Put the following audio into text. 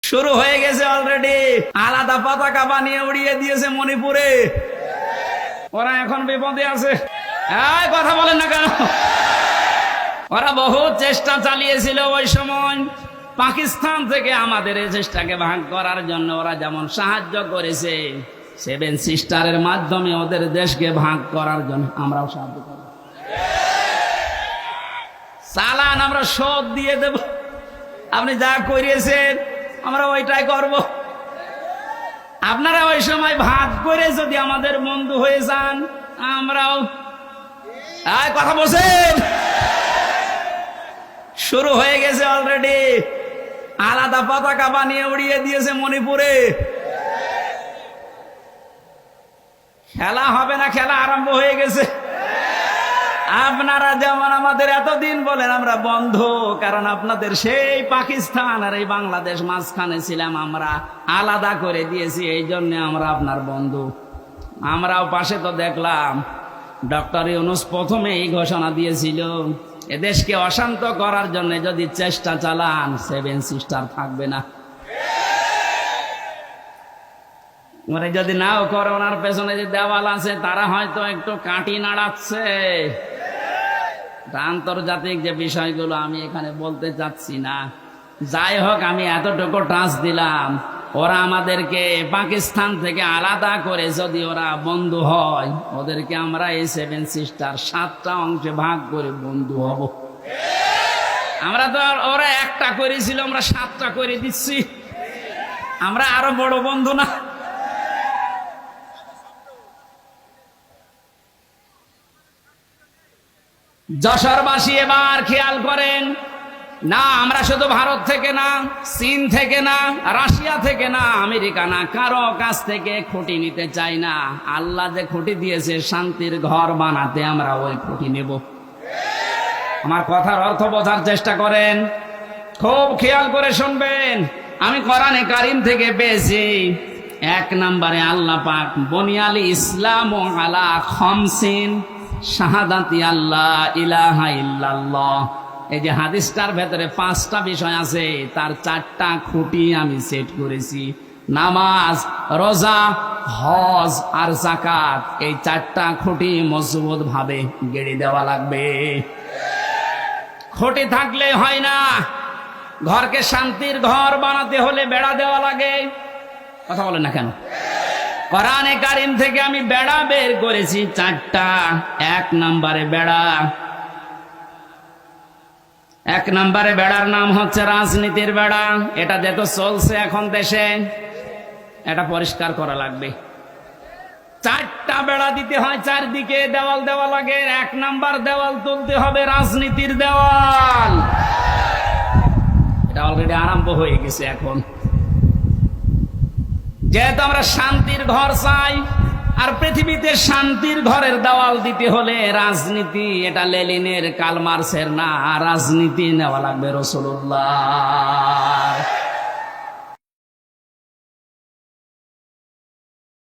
শুরু হয়ে গেছে অলরেডি। আলাদা পতাকা বানিয়ে উড়িয়ে দিয়েছে মণিপুরে। ওরা এখন বিপদে আছে। এই কথা বলেন না কেন? ওরা বহু চেষ্টা চালিয়েছিল ওই সময় পাকিস্তান থেকে আমাদের এই চেষ্টাকে ভাগ করার জন্য। ওরা যেমন সাহায্য করেছে সেভেন সিস্টারের মাধ্যমে ওদের দেশকে ভাগ করার জন্য আমরাও সাহায্য করব। চালান আমরা শোধ দিয়ে দেব। আপনি যা করিয়েছেন আমরা ওইটাই করব। আপনারা ওই সময় ভাগ করে যদি আমাদের বন্ধু হয়ে যান আমরাও কথা বলছেন। শুরু হয়ে গেছে অলরেডি। আলাদা পতাকা বানিয়ে উড়িয়ে দিয়েছে মণিপুরে। খেলা হবে না, খেলা আরম্ভ হয়ে গেছে। আপনারা যেমন আমাদের এতদিন বলেন আমরা বন্ধু, কারণ আপনাদের সেই পাকিস্তান আর এই বাংলাদেশ মাঝখানে ছিলাম, আমরা আলাদা করে দিয়েছি, এই জন্য আমরা আপনার বন্ধু। আমরাও পাশে তো দেখলাম ডক্টর ইউনূস প্রথমে এই ঘোষণা দিয়েছিল, এদেশকে অশান্ত করার জন্য যদি চেষ্টা চালান সেভেন সিস্টার থাকবে না। মানে যদি নাও করে, ওনার পেছনে যে দেওয়াল আছে তারা হয়তো একটু কাঠি নাড়াচ্ছে। আন্তর্জাতিক যে বিষয়গুলো আমি এখানে বলতে চাচ্ছি না। যাই হোক, আমি এতটুকু টাচ দিলাম, ওরা আমাদেরকে পাকিস্তান থেকে আলাদা করে যদি ওরা বন্ধু হয়, ওদেরকে আমরা এই সেভেন সিস্টার 7টা অংশে ভাগ করে বন্ধু হব। আমরা তো ওরা একটা করেছিল, আমরা 7টা করে দিচ্ছি। আমরা আরো বড় বন্ধু না? যশোরবাসী এবার খেয়াল করেন, না আমরা শুধু ভারত থেকে না, চীন থেকে না, রাশিয়া থেকে না, আমেরিকা না, কারো কাছ থেকে খুঁটি নিতে চাই না। আল্লাহ যে খুঁটি দিয়েছে শান্তির ঘর বানাতে, আমরা ওই খুঁটি নেব। আমার কথার অর্থ বোঝার চেষ্টা করেন, খুব খেয়াল করে শুনবেন। আমি কোরআনে কারীম থেকে পেয়েছি, 1 নম্বরে আল্লাহ পাক বুনিয়াল ইসলাম আলা খামসিন শাহাদাতি আল্লাহ ইলাহা ইল্লাল্লাহ। এই যে হাদিসটার ভেতরে 5টা বিষয় আছে, তার 4টা খুঁটি আমি সেট করেছি। নামাজ, রোজা, হজ আর যাকাত, এই 4টা খুঁটি মজবুত ভাবে গেড়ে দেওয়া লাগবে। খুঁটি থাকলে হয় না। ঘরকে শান্তির ঘর বানাতে হলে বেড়া দেওয়া লাগে। কথা বলেন না কেন? কোরআনে কারীম থেকে আমি বেড়া বের করেছি 4টা। 1 নম্বরে বেড়া, 1 নম্বরে বেড়ার নাম হচ্ছে রাজনীতির বেড়া। এটা যেহেতু চলছে এখন দেশে, এটা পরিষ্কার করা লাগবে। 4টা বেড়া দিতে হয়, চারদিকে দেওয়াল দেওয়া লাগে। 1 নম্বর দেওয়াল তুলতে হবে রাজনীতির দেওয়াল। এটা অলরেডি আরম্ভ হয়ে গেছে এখন। যেহেতু আমরা শান্তির ঘর চাই, আর পৃথিবীতে শান্তির ঘরের দেওয়াল দিতে হলে রাজনীতি, এটা লেনিনের কাল মার্ক্সের না, রাজনীতি নেওয়া লাগবে রাসূলুল্লাহ।